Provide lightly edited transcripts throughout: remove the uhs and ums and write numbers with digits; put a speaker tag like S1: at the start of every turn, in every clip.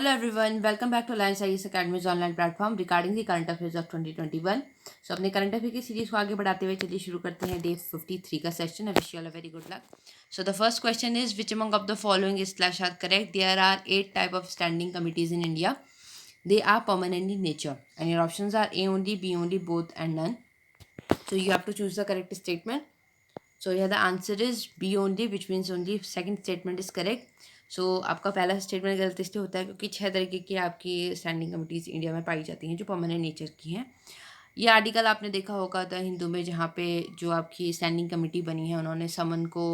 S1: Hello everyone, welcome back to Alliance IAS Academy's online platform regarding the current affairs of 2021. So अपने current affair की series को आगे बढ़ाते हुए चलिए शुरू करते हैं डे 53 का session. I wish you all a very good luck. So the first question is which among of the following is slash are correct? There are 8 type of standing committees in India. They are permanent in nature and your options are A only, B only, both and none. So you have to choose the correct statement. So here the answer is B only, which means only second statement is correct. सो आपका पहला statement गलत इसलिए होता है क्योंकि 6 तरीके की आपकी स्टैंडिंग कमिटीज़ इंडिया में पाई जाती हैं जो परमानेंट नेचर की हैं. ये आर्टिकल आपने देखा होगा द हिंदू में, जहाँ पे जो आपकी स्टैंडिंग कमेटी बनी है उन्होंने समन को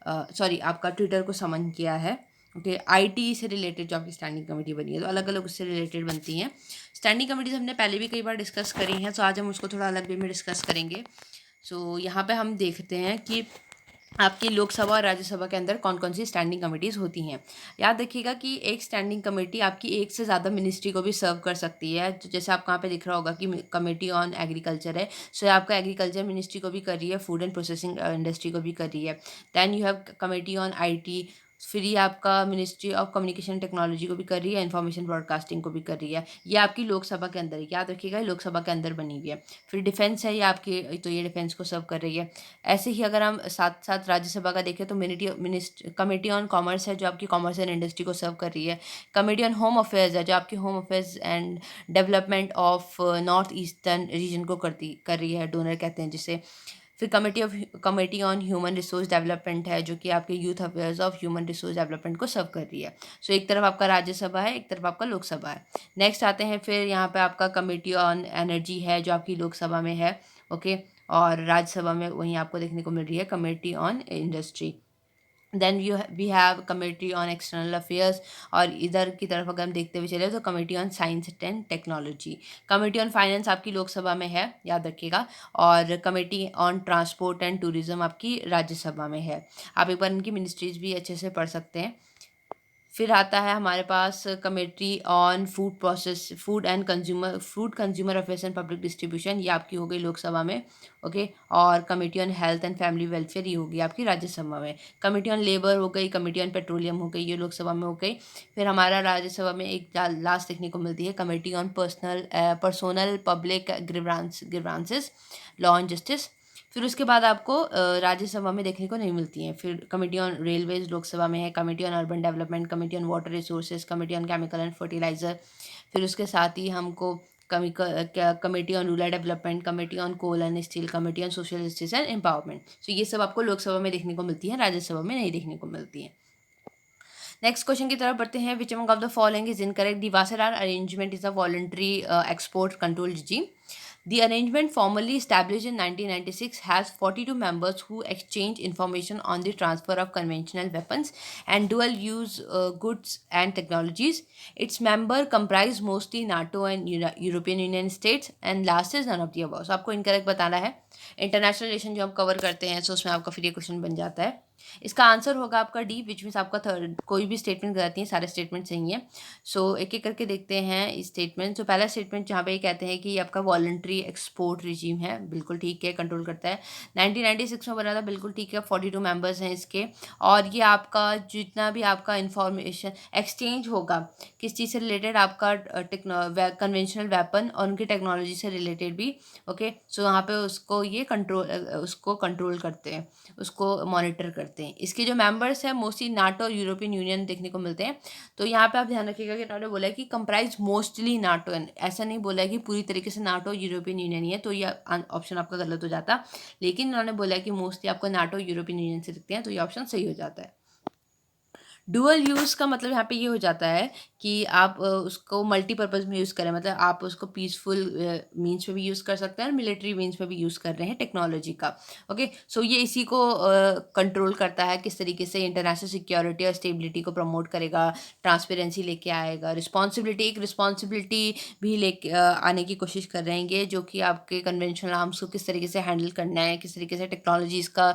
S1: सॉरी आपका ट्विटर को समन किया है. ओके, आईटी से रिलेटेड जो आपकी स्टैंडिंग कमेटी बनी है तो अलग अलग उससे रिलेटेड बनती हैं. स्टैंडिंग कमेटीज हमने पहले भी कई बार डिस्कस करी हैं, तो आज हम उसको थोड़ा अलग वे में डिस्कस करेंगे. सो यहाँ पे हम देखते हैं कि आपकी लोकसभा और राज्यसभा के अंदर कौन कौन सी स्टैंडिंग कमेटीज़ होती हैं. याद रखिएगा कि एक स्टैंडिंग कमेटी आपकी एक से ज़्यादा मिनिस्ट्री को भी सर्व कर सकती है. तो जैसे आपको यहाँ पे दिख रहा होगा कि कमेटी ऑन एग्रीकल्चर है, सो आपका एग्रीकल्चर मिनिस्ट्री को भी कर रही है, फूड एंड प्रोसेसिंग इंडस्ट्री को भी कर रही है. Then you have committee on IT, फिर ये आपका मिनिस्ट्री ऑफ कम्युनिकेशन टेक्नोलॉजी को भी कर रही है, इन्फॉर्मेशन ब्रॉडकास्टिंग को भी कर रही है. ये आपकी लोकसभा के अंदर है, याद रखिएगा लोकसभा के अंदर बनी हुई है. फिर डिफेंस है ये आपकी, तो ये डिफेंस को सर्व कर रही है. ऐसे ही अगर हम साथ साथ राज्यसभा का देखें तो कमेटी ऑन कॉमर्स है जो आपकी कॉमर्स एंड इंडस्ट्री को सर्व कर रही है. कमेटी ऑन होम अफेयर्स है जो आपकी home affairs and development of north eastern region को कर रही है, डोनर कहते हैं जिसे. फिर committee on human resource development है जो कि आपके youth affairs of human resource development को सर्व कर रही है. सो एक तरफ आपका राज्यसभा है, एक तरफ आपका लोकसभा है. नेक्स्ट आते हैं फिर यहाँ पे आपका कमेटी ऑन एनर्जी है जो आपकी लोकसभा में है. ओके, और राज्यसभा में वहीं आपको देखने को मिल रही है committee on industry. Then we have committee on external affairs, और इधर की तरफ अगर हम देखते हुए चले तो committee on science and technology. Committee on finance आपकी लोकसभा में है, याद रखिएगा. और committee on transport and tourism आपकी राज्यसभा में है. आप एक बार इनकी मिनिस्ट्रीज भी अच्छे से पढ़ सकते हैं. फिर आता है हमारे पास committee on food consumer affairs and public distribution, ये आपकी हो गई लोकसभा में. ओके, और committee on health and family welfare ये होगी आपकी राज्यसभा में. कमेटी ऑन लेबर हो गई, कमेटी ऑन पेट्रोलियम हो गई, ये लोकसभा में हो गई. फिर हमारा राज्यसभा में एक लास्ट देखने को मिलती है committee on personnel public grievances, law and justice. फिर उसके बाद आपको राज्यसभा में देखने को नहीं मिलती हैं. फिर कमेटी ऑन रेलवेज लोकसभा में है, committee on urban development, committee on water resources, committee on chemical and fertiliser. फिर उसके साथ ही हमको committee on rural development, committee on coal and steel, committee on social justice and empowerment. So ये सब आपको लोकसभा में देखने को मिलती है, राज्यसभा में नहीं देखने को मिलती हैं. नेक्स्ट क्वेश्चन की तरफ बढ़ते हैं. Which among of the following is incorrect? The Wassenaar arrangement is a voluntary export control regime. The arrangement, formally established in 1996, has 42 members who exchange information on the transfer of conventional weapons and dual-use goods and technologies. Its members comprise mostly NATO and European Union states, and last is none of the above. So आपको incorrect बताना है. International relation जो हम cover करते हैं, सो उसमें आपका फिर ये क्वेश्चन बन जाता है. इसका आंसर होगा आपका डी, विच मीन्स आपका थर्ड. कोई भी स्टेटमेंट गलत नहीं है, सारे स्टेटमेंट सही हैं. सो एक एक करके देखते हैं स्टेटमेंट. तो पहला स्टेटमेंट जहाँ पे ये कहते हैं कि ये आपका वॉलंटरी एक्सपोर्ट रिजीम है, बिल्कुल ठीक है, कंट्रोल करता है. 1996 में बना था, बिल्कुल ठीक है. 42 मेंबर्स हैं इसके. और ये आपका जितना भी आपका इंफॉर्मेशन एक्सचेंज होगा किस चीज़ से रिलेटेड, आपका कन्वेंशनल वेपन और उनकी टेक्नोलॉजी से रिलेटेड भी. ओके, सो यहाँ पे उसको कंट्रोल करते हैं, उसको मॉनिटर करते हैं. इसके जो मेंबर्स हैं मोस्टली नाटो और यूरोपियन यूनियन देखने को मिलते हैं. तो यहाँ पे आप ध्यान रखिएगा कि उन्होंने बोला है कि कंप्राइज मोस्टली नाटो, ऐसा नहीं बोला है कि पूरी तरीके से नाटो यूरोपियन यूनियन ही है, तो ये ऑप्शन आपका गलत हो जाता. लेकिन उन्होंने बोला है कि मोस्टली आपको नाटो यूरोपियन यूनियन से दिखते हैं, तो ये ऑप्शन सही हो जाता है. डुअल यूज़ का मतलब यहाँ पे ये हो जाता है कि आप उसको मल्टीपर्पज़ में यूज़ करें, मतलब आप उसको पीसफुल मीन्स में भी यूज़ कर सकते हैं और मिलिट्री मीन्स में भी यूज़ कर रहे हैं टेक्नोलॉजी का. ओके, सो ये इसी को कंट्रोल करता है, किस तरीके से इंटरनेशनल सिक्योरिटी और स्टेबिलिटी को प्रमोट करेगा, ट्रांसपेरेंसी लेके आएगा, रिस्पॉन्सिबिलिटी भी लेके आने की कोशिश कर रहेंगे, जो कि आपके कन्वेंशनल आर्म्स को किस तरीके से हैंडल करना है, किस तरीके से टेक्नोलॉजीज़ का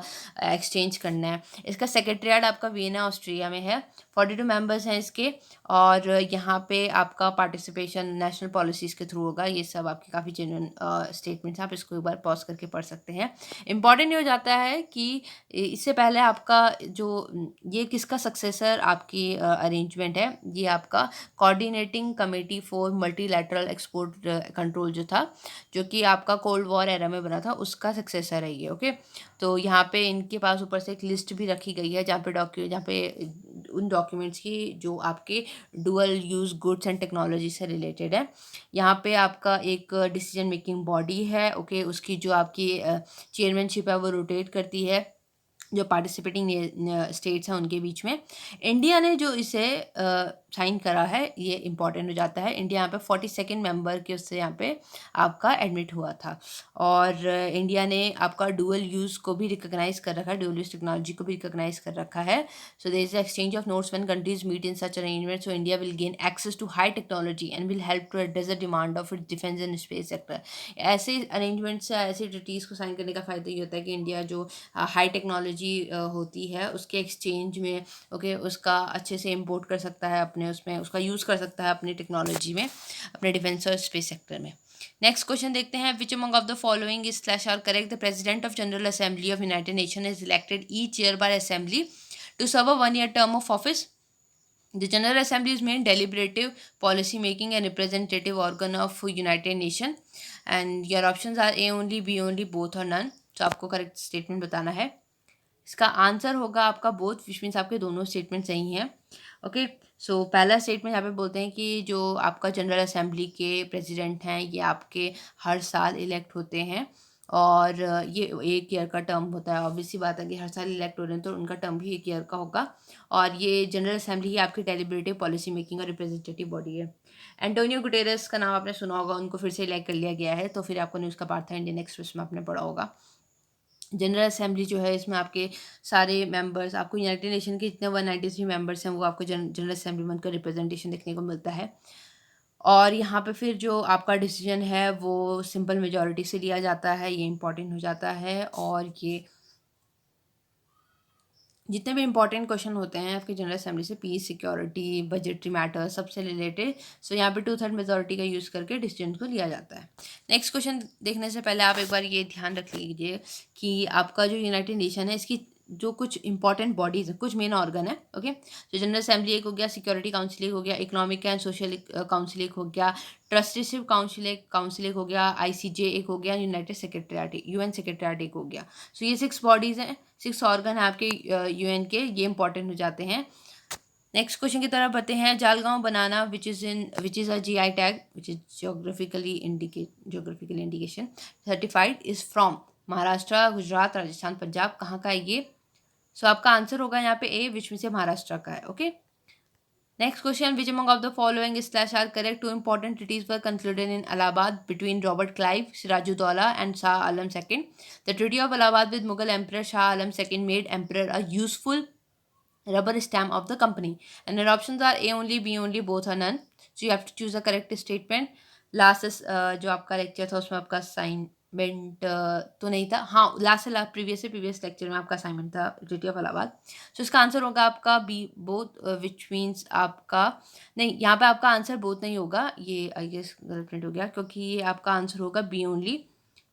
S1: एक्सचेंज करना है. इसका सेक्रेटरीट आपका वियना ऑस्ट्रिया में है. 42 मेंबर्स हैं इसके, और यहाँ पे आपका पार्टिसिपेशन नेशनल पॉलिसीज़ के थ्रू होगा। ये सब आपके काफ़ी जेन्युइन स्टेटमेंट्स हैं, आप इसको एक बार पॉज करके पढ़ सकते हैं। इम्पॉर्टेंट ये हो जाता है कि इससे पहले आपका जो ये किसका सक्सेसर आपकी अरेंजमेंट है, ये आपका coordinating committee for multilateral export control जो था, जो कि आपका कोल्ड वॉर एरा में बना था, उसका सक्सेसर है ये। ओके, तो यहाँ पे इनके पास ऊपर से एक लिस्ट भी रखी गई है जहाँ पे उन डॉक्यूमेंट्स की जो आपके dual use goods and technology से रिलेटेड है। यहाँ पे आपका एक डिसीजन मेकिंग बॉडी है। ओके, उसकी जो आपकी चेयरमैनशिप है वो रोटेट करती है जो पार्टिसिपेटिंग स्टेट्स हैं उनके बीच में। इंडिया ने जो इसे साइन करा है, ये इम्पॉर्टेंट हो जाता है। इंडिया यहाँ पे 42nd मेंबर के उससे यहाँ पे आपका एडमिट हुआ था, और इंडिया ने आपका डुअल यूज़ को भी रिकॉग्नाइज कर रखा है, डुअल यूज़ टेक्नोलॉजी को भी रिकॉग्नाइज कर रखा है। So there is exchange of notes when countries meet in such arrangement, so India will gain access to high technology and will help to address the demand of its defence and space sector. ऐसे arrangements या ऐसी treaties को sign करने का फ़ायदा ये होता है कि इंडिया जो हाई टेक्नोलॉजी होती है उसके एक्सचेंज में, ओके, उसका अच्छे से इम्पोर्ट कर सकता है, अपने उसमें उसका यूज़ कर सकता है अपनी टेक्नोलॉजी में, अपने डिफेंस और स्पेस सेक्टर में। नेक्स्ट क्वेश्चन देखते हैं, which among of the following is slash are correct, the president of general assembly of United Nation is elected each year by assembly to serve a 1 year term of office. The General Assembly is main deliberative, policy making and representative organ of United Nation. And your options are A only, B only, both or none. तो आपको correct statement बताना है। इसका answer होगा आपका both, which means आपके दोनों statement सही हैं। ओके, सो पहला स्टेटमेंट यहाँ पे बोलते हैं कि जो आपका जनरल असेंबली के प्रेसिडेंट हैं ये आपके हर साल इलेक्ट होते हैं, और ये 1 year का टर्म होता है। ऑब्वियसली बात है कि हर साल इलेक्ट हो रहे हैं तो उनका टर्म भी 1 year का होगा, और ये जनरल असेंबली ही आपकी डेलिब्रेटिव पॉलिसी मेकिंग और रिप्रेजेंटेटिव बॉडी है। एंटोनियो गुटेरेस का नाम आपने सुना होगा, उनको फिर से इलेक्ट कर लिया गया है, तो फिर आपको न्यूज़ का पार्ट था इंडियन एक्सप्रेस में आपने पढ़ा होगा। जनरल असेंबली जो है इसमें आपके सारे मेंबर्स, आपको यूनाइटेड नेशन के जितने 193 मेंबर्स हैं वो आपको जनरल असेंबली में उनका रिप्रेजेंटेशन देखने को मिलता है। और यहाँ पे फिर जो आपका डिसीजन है वो सिंपल मेजॉरिटी से लिया जाता है, ये इंपॉर्टेंट हो जाता है। और ये जितने भी इंपॉर्टेंट क्वेश्चन होते हैं आपके जनरल असेंबली से, पीस, सिक्योरिटी, बजटरी मैटर, सबसे रिलेटेड, सो यहाँ पे 2/3 मेजॉरिटी का यूज़ करके डिसीजन को लिया जाता है। नेक्स्ट क्वेश्चन देखने से पहले आप एक बार ये ध्यान रख लीजिए कि आपका जो यूनाइटेड नेशन है इसकी जो कुछ इंपॉर्टेंट बॉडीज़ हैं, कुछ मेन ऑर्गन है। ओके, तो जनरल असेंबली एक हो गया, सिक्योरिटी काउंसिल एक हो गया, इकोनॉमिक एंड सोशल काउंसिल एक हो गया, ट्रस्टीशिप काउंसिल एक हो गया, ICJ एक हो गया, यूनाइटेड सेक्रेटरिएट UN सेक्रेटरिएट एक हो गया। सो ये 6 बॉडीज़ हैं, 6 ऑर्गन है आपके UN के, ये इंपॉर्टेंट हो जाते हैं। नेक्स्ट क्वेश्चन की तरफ बढ़ते हैं। Jalgaon banana which is a GI tag which is geographically indication certified is from Maharashtra, Gujarat, Rajasthan, Punjab, कहाँ का है ये? सो आपका आंसर होगा यहाँ पे A, विच में से महाराष्ट्र का है। Okay, next question, which among of the following slash are correct, 2 important treaties were concluded in Allahabad between Robert Clive, Sirajuddaulah and Shah Alam II. The Treaty of Allahabad with Mughal Emperor Shah Alam II made emperor a useful rubber stamp of the company. And your options are A only, B only, both or none. So you have to choose the correct statement. Last जो आपका lecture था उसमें आपका assignment तो नहीं था, हाँ last से प्रीवियस लेक्चर में आपका असाइनमेंट था ट्रीटी ऑफ इलाहाबाद। सो इसका आंसर होगा आपका बी, बोथ, विच मीन्स आपका नहीं, यहाँ पे आपका आंसर बोथ नहीं होगा, ये आई गेस गलत प्रिंट हो गया, क्योंकि ये आपका आंसर होगा बी ओनली,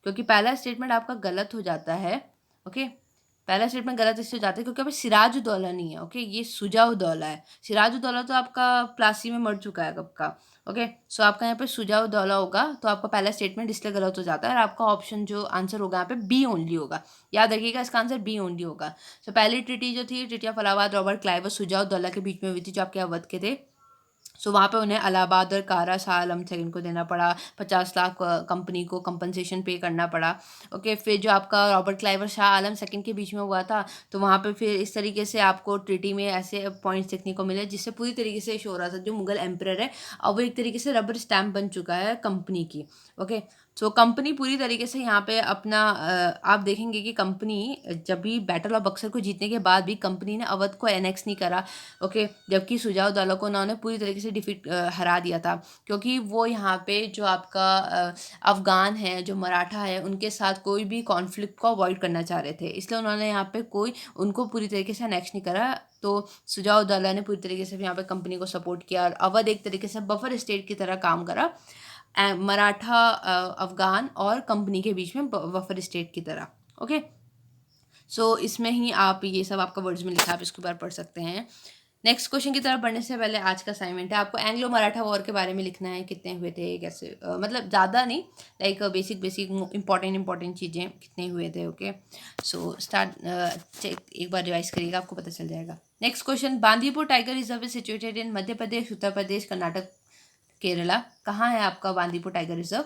S1: क्योंकि पहला स्टेटमेंट आपका गलत हो जाता है। ओके, पहला स्टेटमेंट गलत इससे हो जाता है क्योंकि अभी सिराजुद्दौला नहीं है। ओके, ये सुजाउद्दौला है। सिराजुद्दौला तो आपका प्लासी में मर चुका है कब का। ओके, सो आपका यहाँ पे सुजाउद्दौला होगा, तो आपका पहला स्टेटमेंट इसलिए गलत हो जाता है, और आपका ऑप्शन जो आंसर होगा यहाँ पे बी ओनली होगा। याद रखिएगा, इसका आंसर बी ओनली होगा। सो पहली ट्रीटी जो थी, treaty of Allahabad Robert Clive और सुजाउद्दौला के बीच में हुई थी, जो आपके अवध के थे। सो वहाँ पे उन्हें इलाहाबाद और कारा शाह आलम सेकंड को देना पड़ा, 50 लाख कंपनी को कंपनसेशन पे करना पड़ा। ओके, फिर जो आपका रॉबर्ट क्लाइव और शाह आलम सेकंड के बीच में हुआ था, तो वहाँ पे फिर इस तरीके से आपको ट्रीटी में ऐसे पॉइंट्स देखने को मिले जिससे पूरी तरीके से शो हो रहा था जो मुगल एम्परर है अब वो एक तरीके से रबर स्टैम्प बन चुका है कंपनी की। ओके, सो कंपनी पूरी तरीके से यहाँ पे अपना आप देखेंगे कि कंपनी जब भी बैटल ऑफ बक्सर को जीतने के बाद भी कंपनी ने अवध को एनेक्स नहीं करा। ओके, जबकि सुजाउद्दौला को उन्होंने पूरी तरीके से कंप्लीटली हरा दिया था, क्योंकि वो यहाँ पे जो आपका अफ़गान है, जो मराठा है, उनके साथ कोई भी कॉन्फ्लिक्ट को अवॉइड करना चाह रहे थे, इसलिए उन्होंने यहाँ पे कोई उनको पूरी तरीके से अनेक्स नहीं करा। तो शुजा-उद-दौला ने पूरी तरीके से यहाँ पे कंपनी को सपोर्ट किया और अवध एक तरीके से बफर स्टेट की तरह काम करा, मराठा, अफ़गान और कंपनी के बीच में बफर स्टेट की तरह। ओके, सो इसमें ही आप ये सब आपका वर्ड्स में लिखा, आप इसके बारे पढ़ सकते हैं। नेक्स्ट क्वेश्चन की तरफ बढ़ने से पहले आज का असाइनमेंट है, आपको एंग्लो मराठा वॉर के बारे में लिखना है, कितने हुए थे, कैसे, मतलब ज़्यादा नहीं, लाइक बेसिक इंपॉर्टेंट चीज़ें कितने हुए थे। ओके, सो स्टार्ट, चेक एक बार रिवाइज करिएगा, आपको पता चल जाएगा। Next question, Bandipur tiger reserve is situated in Madhya Pradesh, Uttar Pradesh, Karnataka, Kerala. कहाँ है आपका बांदीपुर टाइगर रिजर्व?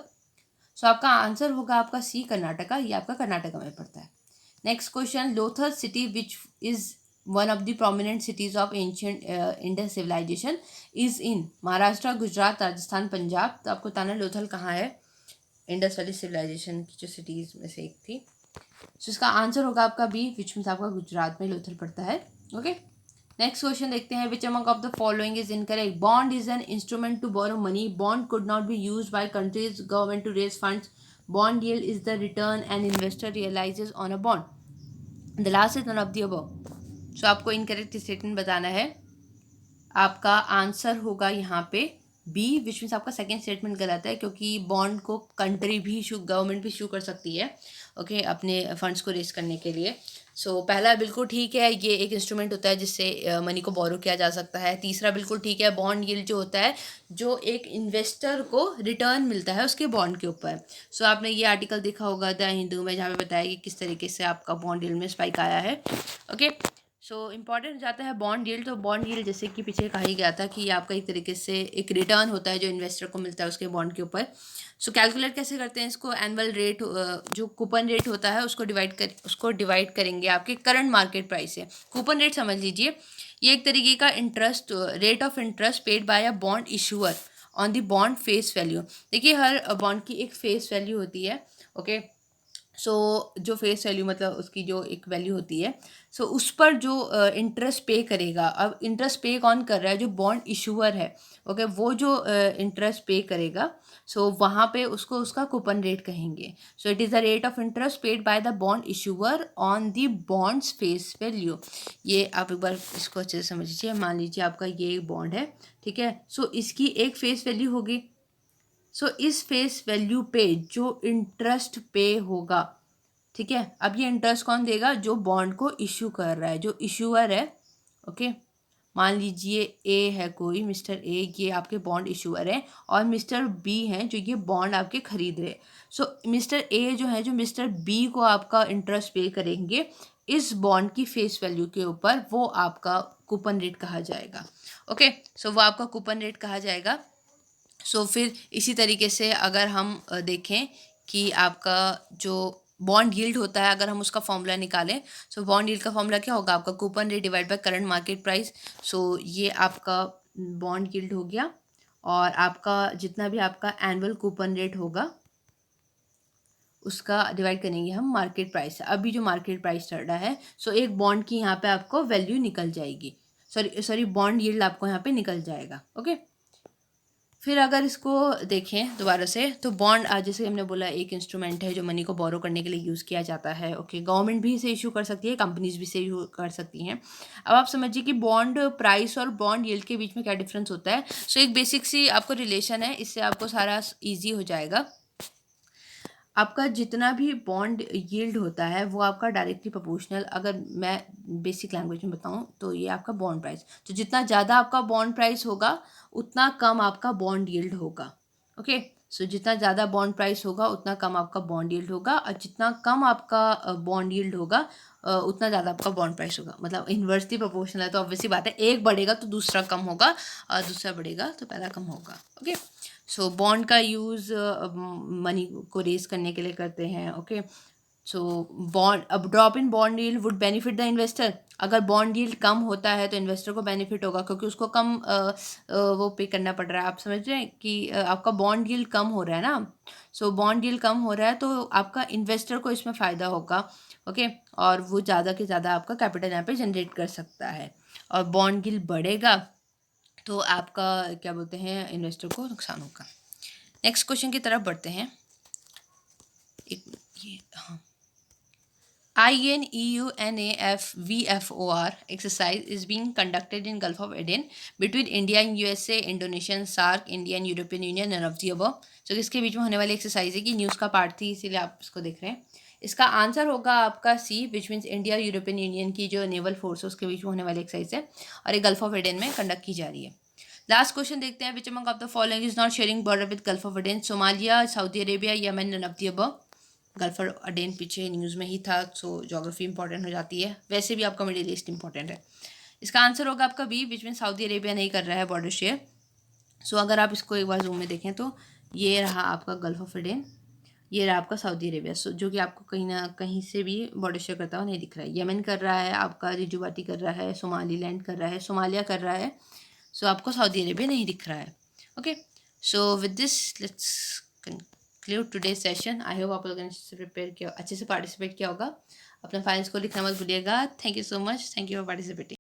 S1: सो आपका आंसर होगा आपका सी, कर्नाटका। ये आपका कर्नाटका में पड़ता है। Next question, Lothal city which is one of the prominent cities of ancient Indus civilization is in Maharashtra, Gujarat, Rajasthan, Punjab. तो आपको बताना लोथल कहाँ है, इंडस वैली सिविलाइजेशन की जो सिटीज में से एक थी। सो इसका आंसर होगा आपका बी, विच मीन्स आपका गुजरात में लोथल पड़ता है। ओके, नेक्स्ट क्वेश्चन देखते हैं, which among of the following is incorrect? Bond is an instrument to borrow money, bond could not be used by countries government to raise funds, bond yield is the return an investor realizes on a bond, the last is none of the above. So आपको incorrect statement बताना है। आपका answer होगा यहाँ पे B, which means आपका second statement गलत है, क्योंकि बॉन्ड को कंट्री भी इशू, गवर्नमेंट भी इशू कर सकती है, ओके, अपने फंड्स को रेज करने के लिए। सो पहला बिल्कुल ठीक है, ये एक इंस्ट्रूमेंट होता है जिससे मनी को बोरो किया जा सकता है। तीसरा बिल्कुल ठीक है, बॉन्ड यील्ड जो होता है, जो एक इन्वेस्टर को रिटर्न मिलता है उसके बॉन्ड के ऊपर। सो आपने ये आर्टिकल देखा होगा द हिंदू में, जहाँ पे बताया कि किस तरीके से आपका बॉन्ड यील्ड में स्पाइक आया है। ओके, सो इम्पॉर्टेंट जाता है बॉन्ड यील्ड। तो बॉन्ड यील्ड जैसे कि पीछे कहा ही गया था कि आपका एक तरीके से एक रिटर्न होता है जो इन्वेस्टर को मिलता है उसके बॉन्ड के ऊपर। सो कैलकुलेट कैसे करते हैं इसको? एनुअल रेट, जो कूपन रेट होता है उसको डिवाइड करेंगे आपके करंट मार्केट प्राइस से। कूपन रेट समझ लीजिए, ये एक तरीके का interest, rate of interest paid by a bond issuer on the bond face value. देखिए, हर बॉन्ड की एक फेस वैल्यू होती है। ओके, सो जो फेस वैल्यू मतलब उसकी जो एक वैल्यू होती है, सो उस पर जो इंटरेस्ट पे करेगा, अब इंटरेस्ट पे कौन कर रहा है? जो बॉन्ड इशूअर है। ओके, वो जो इंटरेस्ट पे करेगा, सो वहाँ पे उसको उसका कूपन रेट कहेंगे। So it is the rate of interest paid by the bond issuer on the bonds face value. ये आप एक बार इसको अच्छे से समझ लीजिए। मान लीजिए आपका ये एक बॉन्ड है, ठीक है, सो इसकी एक फेस वैल्यू होगी। सो इस फेस वैल्यू पे जो इंटरेस्ट पे होगा, ठीक है, अब ये इंटरेस्ट कौन देगा? जो बॉन्ड को इशू कर रहा है, जो इशूअर है। ओके, मान लीजिए ए है कोई, मिस्टर ए, ये आपके बॉन्ड इशूअर है, और मिस्टर बी हैं जो ये बॉन्ड आपके खरीद रहे। सो मिस्टर ए जो है, जो मिस्टर बी को आपका इंटरेस्ट पे करेंगे इस बॉन्ड की फेस वैल्यू के ऊपर, वो आपका कूपन रेट कहा जाएगा। ओके, सो वो आपका कूपन रेट कहा जाएगा। सो फिर इसी तरीके से अगर हम देखें कि आपका जो बॉन्ड यील्ड होता है, अगर हम उसका फॉर्मूला निकालें, सो बॉन्ड यील्ड का फॉर्मूला क्या होगा? आपका coupon rate divide by current market price. So ये आपका बॉन्ड यील्ड हो गया, और आपका जितना भी आपका एनुअल कूपन रेट होगा उसका डिवाइड करेंगे हम मार्केट प्राइस से। अभी जो मार्केट प्राइस चल रहा है, सो एक बॉन्ड की यहाँ पे आपको वैल्यू निकल जाएगी, सॉरी बॉन्ड यील्ड आपको यहाँ पे निकल जाएगा। ओके, फिर अगर इसको देखें दोबारा से, तो बॉन्ड जैसे हमने बोला एक इंस्ट्रूमेंट है जो मनी को बोरो करने के लिए यूज़ किया जाता है। ओके, गवर्नमेंट भी इसे इशू कर सकती है, कंपनीज भी इसे इशू कर सकती हैं। अब आप समझिए कि बॉन्ड प्राइस और बॉन्ड यील्ड के बीच में क्या डिफरेंस होता है। सो एक बेसिक सी आपको रिलेशन है, इससे आपको सारा ईजी हो जाएगा। आपका जितना भी बॉन्ड यील्ड होता है वो आपका डायरेक्टली प्रोपोर्शनल, अगर मैं बेसिक लैंग्वेज में बताऊं तो ये आपका बॉन्ड प्राइस, तो जितना ज़्यादा आपका बॉन्ड प्राइस होगा उतना कम आपका बॉन्ड यील्ड होगा। ओके, सो जितना ज़्यादा बॉन्ड प्राइस होगा उतना कम आपका बॉन्ड यील्ड होगा, और जितना कम आपका बॉन्ड यील्ड होगा उतना ज़्यादा आपका बॉन्ड प्राइस होगा। मतलब इन्वर्सली प्रोपोर्शनल है, तो ऑब्वियसली बात है, एक बढ़ेगा तो दूसरा कम होगा, और दूसरा बढ़ेगा तो पहला कम होगा। ओके, सो बॉन्ड का यूज़ मनी को रेज करने के लिए करते हैं। ओके, सो बॉन्ड, अब drop in bond yield would benefit the investor. अगर बॉन्ड यील्ड कम होता है तो इन्वेस्टर को बेनिफिट होगा, क्योंकि उसको कम वो पे करना पड़ रहा है। आप समझ रहे हैं कि आपका बॉन्ड यील्ड कम हो रहा है ना, सो बॉन्ड यील्ड कम हो रहा है तो आपका इन्वेस्टर को इसमें फ़ायदा होगा। ओके, और वो ज़्यादा के ज़्यादा आपका कैपिटल यहाँ पे जनरेट कर सकता है, और बॉन्ड यील्ड बढ़ेगा तो आपका क्या बोलते हैं इन्वेस्टर को नुकसान होगा। नेक्स्ट क्वेश्चन की तरफ बढ़ते हैं। एक ये हाँ, INEUNAFVFOR exercise is being conducted in Gulf of Aden between India and USA, Indonesia, SAARC, India and European Union, none of the above. So किसके बीच में होने वाली एक्सरसाइज है कि न्यूज़ का पार्ट थी इसीलिए आप इसको देख रहे हैं। इसका आंसर होगा आपका C, which means India European Union की जो नेवल फोर्स है उसके बीच में होने वाली एक्सरसाइज है और ये गल्फ ऑफ एडन में कंडक्ट की जा रही है। लास्ट क्वेश्चन देखते हैं, which among of the following is not sharing border with Gulf of Aden? Somalia, Saudi Arabia, Yemen, none of the above. Gulf of Aden पीछे न्यूज़ में ही था, सो ज्योग्राफी इंपॉर्टेंट हो जाती है, वैसे भी आपका मिडिल ईस्ट इंपॉर्टेंट है। इसका आंसर होगा आपका B, which mean Saudi Arabia नहीं कर रहा है बॉर्डर शेयर। सो अगर आप इसको एक बार जूम में देखें तो ये रहा आपका गल्फ ऑफ एडन, ये रहा आपका सऊदी अरेबिया, सो जो कि आपको कहीं ना कहीं से भी बॉर्डर शेयर करता हुआ नहीं दिख रहा है। यमन कर रहा है आपका, रिजुबाटी कर रहा है, सोमालीलैंड कर रहा है, सोमालिया कर रहा है, सो आपको सऊदी अरेबिया नहीं दिख रहा है। Okay, so with this let's conclude today session. I hope आप लोगों ने अच्छे से प्रिपेयर किया, अच्छे से पार्टिसिपेट किया होगा। अपना फाइल्स को लिखना मत भूलिएगा। Thank you so much, thank you for participating.